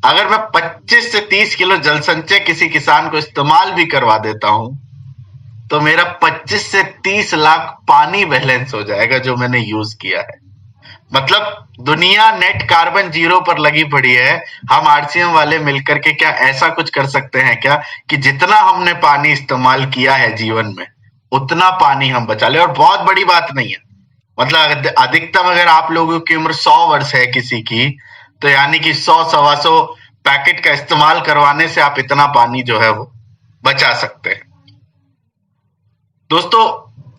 अगर मैं 25 से 30 किलो जल संचय किसी किसान को इस्तेमाल भी करवा देता हूं, तो मेरा 25 से 30 लाख पानी बैलेंस हो जाएगा जो मैंने यूज किया है। मतलब दुनिया नेट कार्बन जीरो पर लगी पड़ी है। हम आरसीएम वाले मिलकर के क्या ऐसा कुछ कर सकते हैं क्या कि जितना हमने पानी इस्तेमाल किया है जीवन में, उतना पानी हम बचा ले। और बहुत बड़ी बात नहीं है, मतलब अधिकतम अगर आप लोगों की उम्र 100 वर्ष है किसी की, तो यानी कि 100 सवा 100 पैकेट का इस्तेमाल करवाने से आप इतना पानी जो है वो बचा सकते हैं। दोस्तों,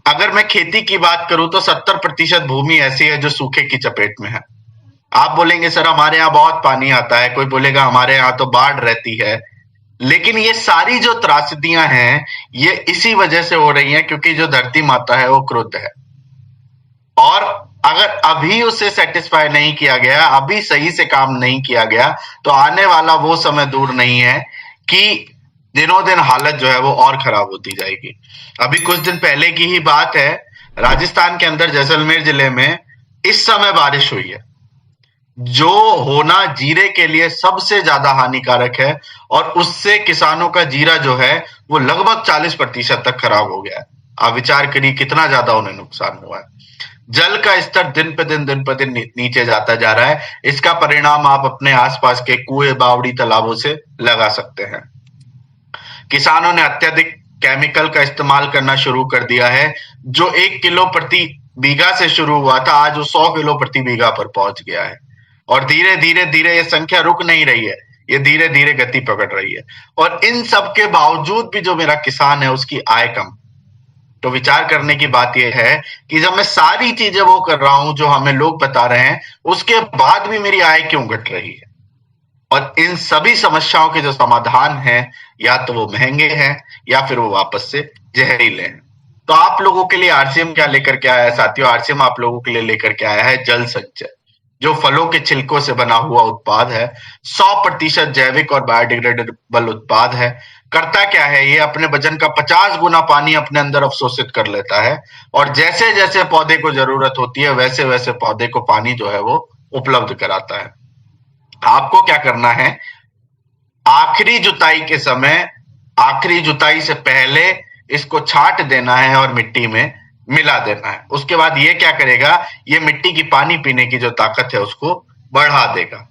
अगर मैं खेती की बात करूं तो 70% भूमि ऐसी है जो सूखे की चपेट में है। आप बोलेंगे सर हमारे यहाँ बहुत पानी आता है, कोई बोलेगा हमारे यहाँ तो बाढ़ रहती है, लेकिन ये सारी जो त्रासदियां हैं ये इसी वजह से हो रही हैं क्योंकि जो धरती माता है वो क्रुद्ध है। और अगर अभी उसे सेटिस्फाई नहीं किया गया, अभी सही से काम नहीं किया गया, तो आने वाला वो समय दूर नहीं है कि दिनों दिन हालत जो है वो और खराब होती जाएगी। अभी कुछ दिन पहले की ही बात है, राजस्थान के अंदर जैसलमेर जिले में इस समय बारिश हुई है जो होना जीरे के लिए सबसे ज्यादा हानिकारक है, और उससे किसानों का जीरा जो है वो लगभग 40% तक खराब हो गया है। आप विचार करिए कितना ज्यादा उन्हें नुकसान हुआ है। जल का स्तर दिन पे दिन नीचे जाता जा रहा है। इसका परिणाम आप अपने आसपास के कुएं, बावड़ी, तालाबों से लगा सकते हैं। किसानों ने अत्यधिक केमिकल का इस्तेमाल करना शुरू कर दिया है। जो 1 किलो प्रति बीघा से शुरू हुआ था, आज वो 100 किलो प्रति बीघा पर पहुंच गया है। और धीरे धीरे धीरे ये संख्या रुक नहीं रही है, ये धीरे धीरे गति पकड़ रही है। और इन सब के बावजूद भी जो मेरा किसान है उसकी आय कम। तो विचार करने की बात यह है कि जब मैं सारी चीजें वो कर रहा हूं जो हमें लोग बता रहे हैं, उसके बाद भी मेरी आय क्यों घट रही है। और इन सभी समस्याओं के जो समाधान हैं, या तो वो महंगे हैं या फिर वो वापस से जहरीले हैं। तो आप लोगों के लिए आरसीएम क्या लेकर के आया है साथियों? आरसीएम आप लोगों के लिए लेकर के आया है जल संचय, जो फलों के छिलकों से बना हुआ उत्पाद है। 100% जैविक और बायोडिग्रेडेबल उत्पाद है। करता क्या है, ये अपने वजन का 50 गुना पानी अपने अंदर अवशोषित कर लेता है, और जैसे जैसे पौधे को जरूरत होती है वैसे वैसे पौधे को पानी जो है वो उपलब्ध कराता है। आपको क्या करना है, आखिरी जुताई के समय, आखिरी जुताई से पहले इसको छांट देना है और मिट्टी में मिला देना है। उसके बाद ये क्या करेगा, ये मिट्टी की पानी पीने की जो ताकत है उसको बढ़ा देगा।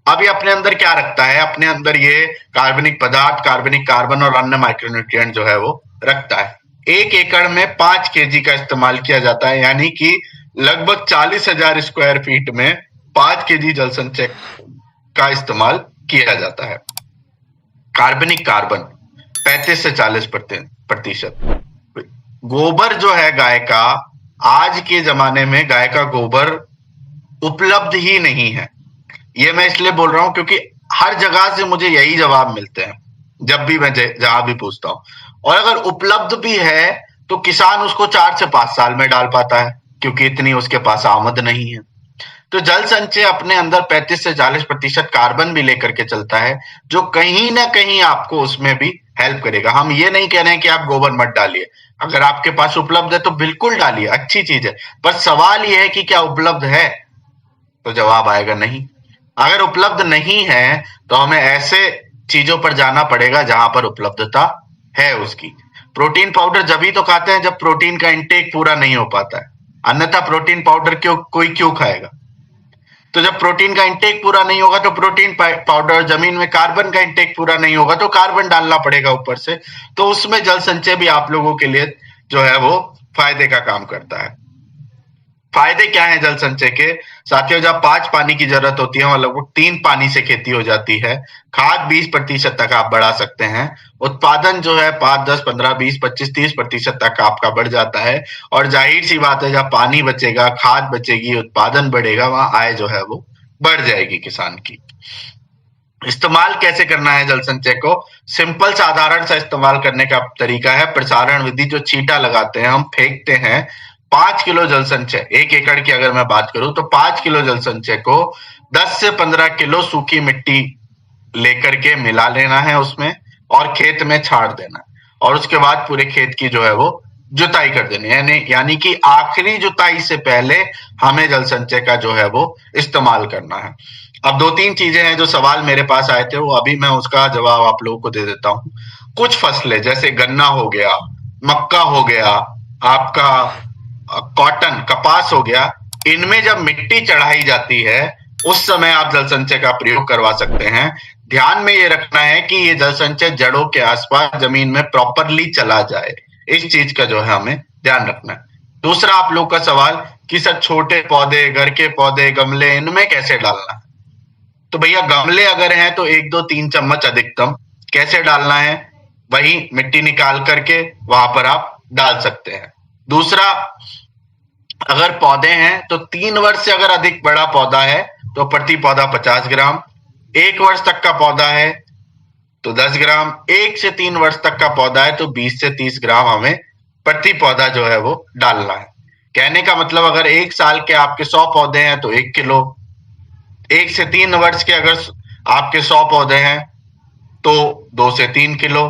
अब ये अपने अंदर क्या रखता है, अपने अंदर ये कार्बनिक पदार्थ, कार्बनिक कार्बन और अन्य माइक्रोन्यूट्रिएंट जो है वो रखता है। 1 एकड़ में 5 केजी का इस्तेमाल किया जाता है, यानी कि लगभग 40,000 स्क्वायर फीट में 5 केजी जल संचय का इस्तेमाल किया जाता है। कार्बनिक कार्बन 35 से 40%। गोबर जो है गाय का, आज के जमाने में गाय का गोबर उपलब्ध ही नहीं है। ये मैं इसलिए बोल रहा हूं क्योंकि हर जगह से मुझे यही जवाब मिलते हैं जब भी मैं जहां भी पूछता हूं। और अगर उपलब्ध भी है तो किसान उसको 4 से 5 साल में डाल पाता है क्योंकि इतनी उसके पास आमद नहीं है। तो जल संचय अपने अंदर 35 से 40% कार्बन भी लेकर के चलता है, जो कहीं ना कहीं आपको उसमें भी हेल्प करेगा। हम ये नहीं कह रहे हैं कि आप गोबर मत डालिए, अगर आपके पास उपलब्ध है तो बिल्कुल डालिए, अच्छी चीज है। पर सवाल यह है कि क्या उपलब्ध है, तो जवाब आएगा नहीं। अगर उपलब्ध नहीं है तो हमें ऐसे चीजों पर जाना पड़ेगा जहां पर उपलब्धता है उसकी। प्रोटीन पाउडर जब ही तो खाते हैं जब प्रोटीन का इंटेक पूरा नहीं हो पाता है, अन्यथा प्रोटीन पाउडर क्यों खाएगा। तो जब प्रोटीन का इंटेक पूरा नहीं होगा तो प्रोटीन पाउडर, जमीन में कार्बन का इंटेक पूरा नहीं होगा तो कार्बन डालना पड़ेगा ऊपर से। तो उसमें जल संचय भी आप लोगों के लिए जो है वो फायदे का काम करता है। फायदे क्या है जल संचय के साथियों? जब 5 पानी की जरूरत होती है वहां लगभग 3 पानी से खेती हो जाती है। खाद 20% तक आप बढ़ा सकते हैं। उत्पादन जो है 5, 10, 15, 20, 25, 30% तक आपका बढ़ जाता है। और जाहिर सी बात है, जब पानी बचेगा, खाद बचेगी, उत्पादन बढ़ेगा, वहां आय जो है वो बढ़ जाएगी किसान की। इस्तेमाल कैसे करना है जल संचय को? सिंपल साधारण सा इस्तेमाल करने का तरीका है प्रसारण विधि। जो छींटा लगाते हैं, हम फेंकते हैं। 5 किलो जल संचय, 1 एकड़ की अगर मैं बात करूं तो 5 किलो जल संचय को 10 से 15 किलो सूखी मिट्टी लेकर के मिला लेना है उसमें, और खेत में छाड़ देना है। और उसके बाद पूरे खेत की जो है वो जुताई कर देनी है, यानी कि आखिरी जुताई से पहले हमें जल संचय का जो है वो इस्तेमाल करना है। अब 2-3 चीजें हैं जो सवाल मेरे पास आए थे, वो अभी मैं उसका जवाब आप लोगों को दे देता हूँ। कुछ फसलें जैसे गन्ना हो गया, मक्का हो गया, आपका कॉटन, कपास हो गया, इनमें जब मिट्टी चढ़ाई जाती है उस समय आप जल संचय का प्रयोग करवा सकते हैं। ध्यान में ये रखना है कि ये जल संचय जड़ों के आसपास जमीन में प्रॉपरली चला जाए, इस चीज का जो है हमें ध्यान रखना है। दूसरा आप लोग का सवाल कि सर छोटे पौधे, घर के पौधे, गमले, इनमें कैसे डालना है? तो भैया गमले अगर हैं तो 1, 2, 3 चम्मच अधिकतम। कैसे डालना है? वही मिट्टी निकाल करके वहां पर आप डाल सकते हैं। दूसरा, अगर पौधे हैं तो 3 वर्ष से अगर अधिक बड़ा पौधा है तो प्रति पौधा 50 ग्राम, 1 वर्ष तक का पौधा है तो 10 ग्राम, 1 से 3 वर्ष तक का पौधा है तो 20 से 30 ग्राम हमें प्रति पौधा जो है वो डालना है। कहने का मतलब अगर 1 साल के आपके 100 पौधे हैं तो 1 किलो, 1 से 3 वर्ष के अगर आपके 100 पौधे हैं तो 2 से 3 किलो,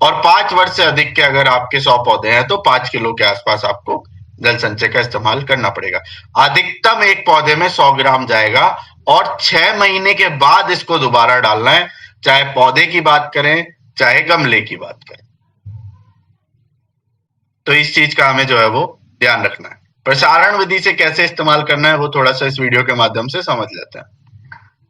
और 5 वर्ष से अधिक के अगर आपके 100 पौधे हैं तो 5 किलो के आसपास आपको जल संचय का इस्तेमाल करना पड़ेगा। अधिकतम एक पौधे में 100 ग्राम जाएगा और 6 महीने के बाद इसको दोबारा डालना है, चाहे पौधे की बात करें चाहे गमले की बात करें। तो इस चीज का हमें जो है वो ध्यान रखना है। प्रसारण विधि से कैसे इस्तेमाल करना है वो थोड़ा सा इस वीडियो के माध्यम से समझ लेते हैं।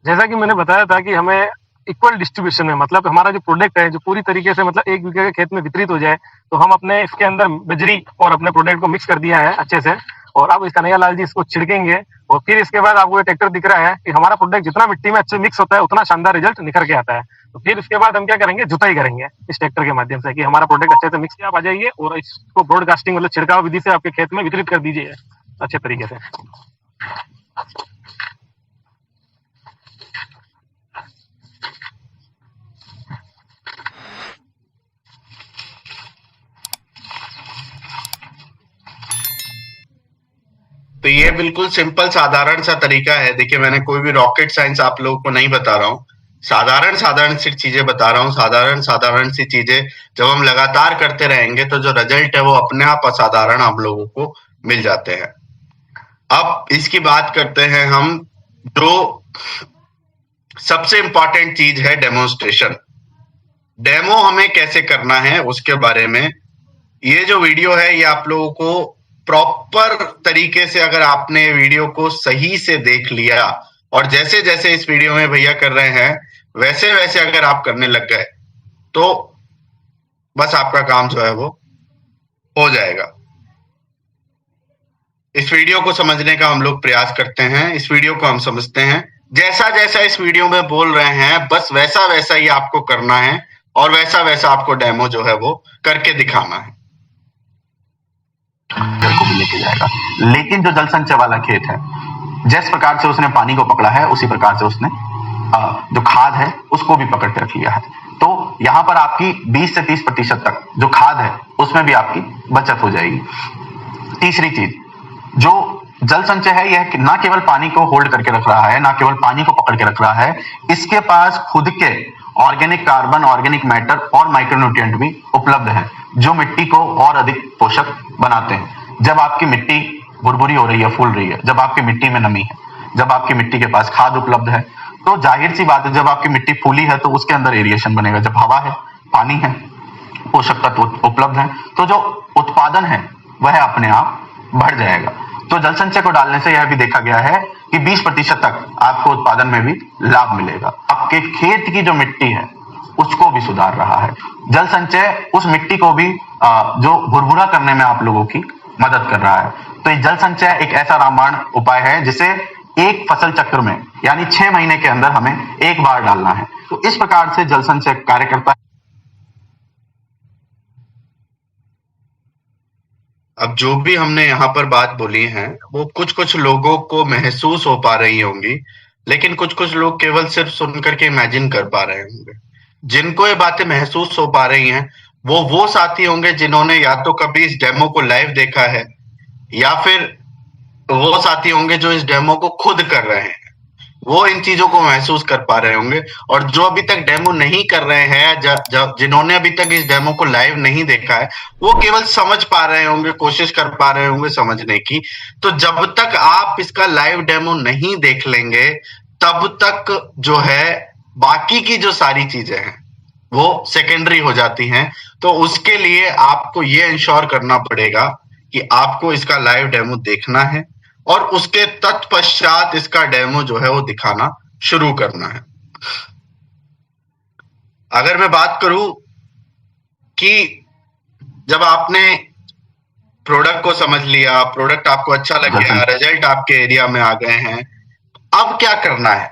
जैसा कि मैंने बताया था कि हमें इक्वल डिस्ट्रीब्यूशन है, मतलब हमारा जो प्रोडक्ट है जो पूरी तरीके से मतलब 1 बीघे के खेत में वितरित हो जाए, तो हम अपने इसके अंदर बजरी और अपने प्रोडक्ट को मिक्स कर दिया है अच्छे से, और अब इस कन्हैया लाल जी इसको छिड़केंगे, और फिर इसके बाद आपको ये ट्रैक्टर दिख रहा है कि हमारा प्रोडक्ट जितना मिट्टी में अच्छे मिक्स होता है उतना शानदार रिजल्ट निकल के आता है। तो फिर इसके बाद हम क्या करेंगे, जुताई करेंगे इस ट्रैक्टर के माध्यम से कि हमारा प्रोडक्ट अच्छे से मिक्स किया, आप आ जाइए और इसको ब्रॉडकास्टिंग मतलब छिड़काव विधि से आपके खेत में वितरित कर दीजिए अच्छे तरीके से। तो ये बिल्कुल सिंपल साधारण सा तरीका है। देखिए मैंने कोई भी रॉकेट साइंस आप लोगों को नहीं बता रहा हूँ, साधारण सी चीजें बता रहा हूँ। साधारण सी चीजें जब हम लगातार करते रहेंगे तो जो रिजल्ट है वो अपने आप असाधारण आप लोगों को मिल जाते हैं। अब इसकी बात करते हैं हम, जो सबसे इंपॉर्टेंट चीज है डेमोन्स्ट्रेशन। डेमो हमें कैसे करना है उसके बारे में ये जो वीडियो है ये आप लोगों को प्रॉपर तरीके से, अगर आपने वीडियो को सही से देख लिया और जैसे जैसे इस वीडियो में भैया कर रहे हैं वैसे वैसे अगर आप करने लग गए तो बस आपका काम जो है वो हो जाएगा। इस वीडियो को समझने का हम लोग प्रयास करते हैं, इस वीडियो को हम समझते हैं, जैसा जैसा इस वीडियो में बोल रहे हैं बस वैसा वैसा ही आपको करना है और वैसा वैसा आपको डेमो जो है वो करके दिखाना है। को भी लेके जाएगा। लेकिन जो जल संचय वाला खेत है, जिस प्रकार से उसने पानी को पकड़ा है उसी प्रकार से उसने जो खाद है उसको भी पकड़ के रख लिया है। तो यहाँ पर आपकी 20 से 30% तक जो खाद है उसमें भी आपकी बचत हो जाएगी। तीसरी चीज, जो जल संचय है यह ना केवल पानी को होल्ड करके रख रहा है, ना केवल पानी को पकड़ के रख रहा है, इसके पास खुद के ऑर्गेनिक कार्बन, ऑर्गेनिक मैटर और माइक्रोन्यूट्रिएंट भी उपलब्ध है जो मिट्टी को और अधिक पोषक बनाते हैं। जब आपकी मिट्टी भुरभुरी हो रही है, फूल रही है, जब आपकी मिट्टी में नमी है, जब आपकी मिट्टी के पास खाद उपलब्ध है, तो जाहिर सी बात है जब आपकी मिट्टी फूली है तो उसके अंदर एरिएशन बनेगा। जब हवा है, पानी है, पोषक तत्व उपलब्ध है, तो जो उत्पादन है वह अपने आप बढ़ जाएगा। तो जल संचय को डालने से यह भी देखा गया है कि 20% तक आपको उत्पादन में भी लाभ मिलेगा। आपके खेत की जो मिट्टी है उसको भी सुधार रहा है। जल संचय उस मिट्टी को भी जो भुरभुरा करने में आप लोगों की मदद कर रहा है। तो ये जल संचय एक ऐसा रामबाण उपाय है जिसे एक फसल चक्र में यानी 6 महीने के अंदर हमें एक बार डालना है। तो इस प्रकार से जल संचय कार्य करता है। अब जो भी हमने यहाँ पर बात बोली है वो कुछ कुछ लोगों को महसूस हो पा रही होंगी, लेकिन कुछ कुछ लोग केवल सिर्फ सुन करके इमेजिन कर पा रहे होंगे। जिनको ये बातें महसूस हो पा रही हैं वो साथी होंगे जिन्होंने या तो कभी इस डेमो को लाइव देखा है या फिर वो साथी होंगे जो इस डेमो को खुद कर रहे हैं, वो इन चीजों को महसूस कर पा रहे होंगे। और जो अभी तक डेमो नहीं कर रहे हैं, जिन्होंने अभी तक इस डेमो को लाइव नहीं देखा है, वो केवल समझ पा रहे होंगे, कोशिश कर पा रहे होंगे समझने की। तो जब तक आप इसका लाइव डेमो नहीं देख लेंगे तब तक जो है बाकी की जो सारी चीजें हैं वो सेकेंडरी हो जाती हैं। तो उसके लिए आपको ये इंश्योर करना पड़ेगा कि आपको इसका लाइव डेमो देखना है और उसके तत्पश्चात इसका डेमो जो है वो दिखाना शुरू करना है। अगर मैं बात करूं कि जब आपने प्रोडक्ट को समझ लिया, प्रोडक्ट आपको अच्छा लग गया, रिजल्ट आपके एरिया में आ गए हैं, अब क्या करना है?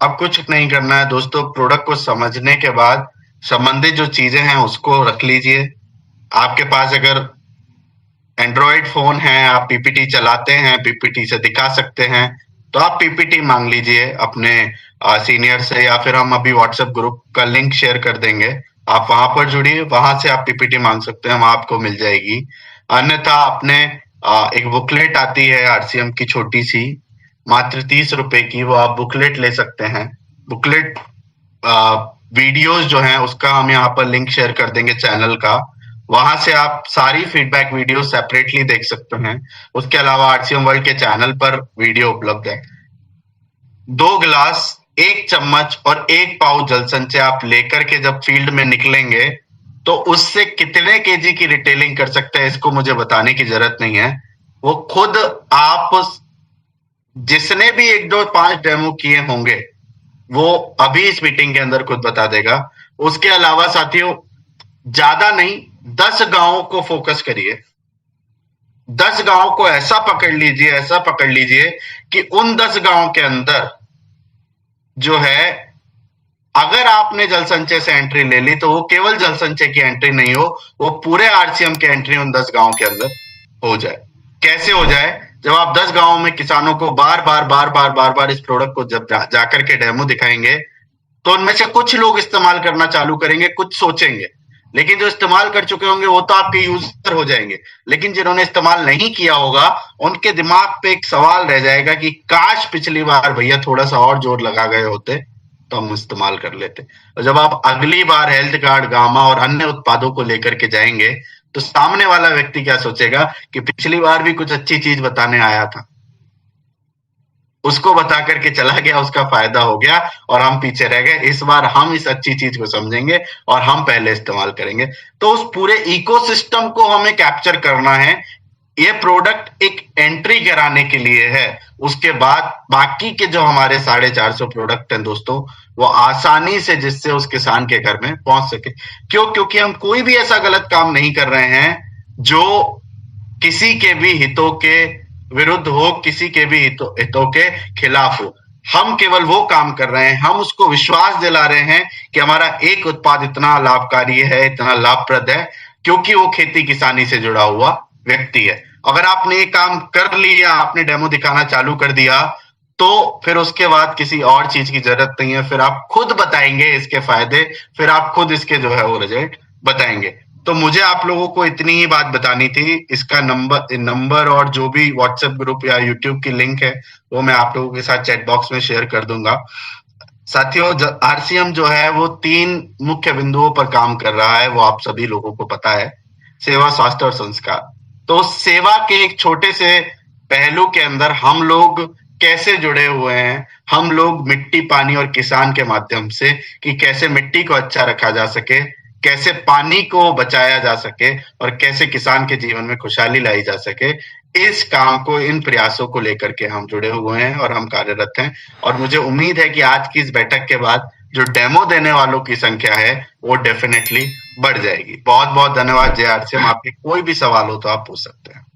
अब कुछ नहीं करना है दोस्तों। प्रोडक्ट को समझने के बाद संबंधित जो चीजें हैं उसको रख लीजिए। आपके पास अगर एंड्रॉयड फोन है, आप पीपीटी चलाते हैं, पीपीटी से दिखा सकते हैं, तो आप पीपीटी मांग लीजिए अपने सीनियर से, या फिर हम अभी व्हाट्सएप ग्रुप का लिंक शेयर कर देंगे, आप वहां पर जुड़िए, वहां से आप पीपीटी मांग सकते हैं, वहां आपको मिल जाएगी। अन्यथा आपने एक बुकलेट आती है आरसीएम की छोटी सी, मात्र 30 रुपए की, वो आप बुकलेट ले सकते हैं। बुकलेट वीडियोस जो हैं उसका हम यहाँ पर लिंक शेयर कर देंगे चैनल का, वहां से आप सारी फीडबैक वीडियो सेपरेटली देख सकते हैं। उसके अलावा आरसीएम वर्ल्ड के चैनल पर वीडियो उपलब्ध है। 2 गिलास, 1 चम्मच और 1 पाव जल संचय आप लेकर के जब फील्ड में निकलेंगे तो उससे कितने केजी की रिटेलिंग कर सकते हैं इसको मुझे बताने की जरूरत नहीं है। वो खुद आप जिसने भी 1, 2, 5 डेमो किए होंगे वो अभी इस मीटिंग के अंदर खुद बता देगा। उसके अलावा साथियों ज्यादा नहीं, 10 गांवों को फोकस करिए। 10 गांव को ऐसा पकड़ लीजिए कि उन 10 गांव के अंदर जो है, अगर आपने जल संचय से एंट्री ले ली तो वो केवल जल संचय की एंट्री नहीं हो, वो पूरे आरसीएम की एंट्री उन 10 गांव के अंदर हो जाए। कैसे हो जाए? जब आप 10 गांवों में किसानों को बार बार इस प्रोडक्ट को जब जाकर के डेमो दिखाएंगे तो उनमें से कुछ लोग इस्तेमाल करना चालू करेंगे, कुछ सोचेंगे, लेकिन जो इस्तेमाल कर चुके होंगे वो तो आपके यूजर हो जाएंगे। लेकिन जिन्होंने इस्तेमाल नहीं किया होगा उनके दिमाग पे एक सवाल रह जाएगा कि काश पिछली बार भैया थोड़ा सा और जोर लगा गए होते तो हम इस्तेमाल कर लेते। और जब आप अगली बार हेल्थ कार्ड, गामा और अन्य उत्पादों को लेकर के जाएंगे तो सामने वाला व्यक्ति क्या सोचेगा कि पिछली बार भी कुछ अच्छी चीज बताने आया था, उसको बता करके चला गया, उसका फायदा हो गया और हम पीछे रह गए। इस बार हम इस अच्छी चीज को समझेंगे और हम पहले इस्तेमाल करेंगे। तो उस पूरे इकोसिस्टम को हमें कैप्चर करना है। ये प्रोडक्ट एक एंट्री कराने के लिए है। उसके बाद बाकी के जो हमारे 450 प्रोडक्ट हैं दोस्तों, वो आसानी से जिससे उस किसान के घर में पहुंच सके। क्यों? क्योंकि हम कोई भी ऐसा गलत काम नहीं कर रहे हैं जो किसी के भी हितों के विरुद्ध हो, किसी के भी हितों के खिलाफ हो। हम केवल वो काम कर रहे हैं, हम उसको विश्वास दिला रहे हैं कि हमारा एक उत्पाद इतना लाभकारी है, इतना लाभप्रद है, क्योंकि वो खेती किसानी से जुड़ा हुआ व्यक्ति है। अगर आपने ये काम कर लिया, आपने डेमो दिखाना चालू कर दिया, तो फिर उसके बाद किसी और चीज की जरूरत नहीं है। फिर आप खुद बताएंगे इसके फायदे, फिर आप खुद इसके जो है वो रिजल्ट बताएंगे। तो मुझे आप लोगों को इतनी ही बात बतानी थी। इसका नंबर और जो भी व्हाट्सएप ग्रुप या यूट्यूब की लिंक है वो मैं आप लोगों के साथ चैट बॉक्स में शेयर कर दूंगा। साथियों, आरसीएम जो है वो 3 मुख्य बिंदुओं पर काम कर रहा है, वो आप सभी लोगों को पता है। सेवा, स्वास्थ्य और संस्कार। तो सेवा के एक छोटे से पहलू के अंदर हम लोग कैसे जुड़े हुए हैं, हम लोग मिट्टी, पानी और किसान के माध्यम से, कि कैसे मिट्टी को अच्छा रखा जा सके, कैसे पानी को बचाया जा सके और कैसे किसान के जीवन में खुशहाली लाई जा सके। इस काम को, इन प्रयासों को लेकर के हम जुड़े हुए हैं और हम कार्यरत हैं। और मुझे उम्मीद है कि आज की इस बैठक के बाद जो डेमो देने वालों की संख्या है वो डेफिनेटली बढ़ जाएगी। बहुत बहुत धन्यवाद। जय आरसीएम। आपके कोई भी सवाल हो तो आप पूछ सकते हैं।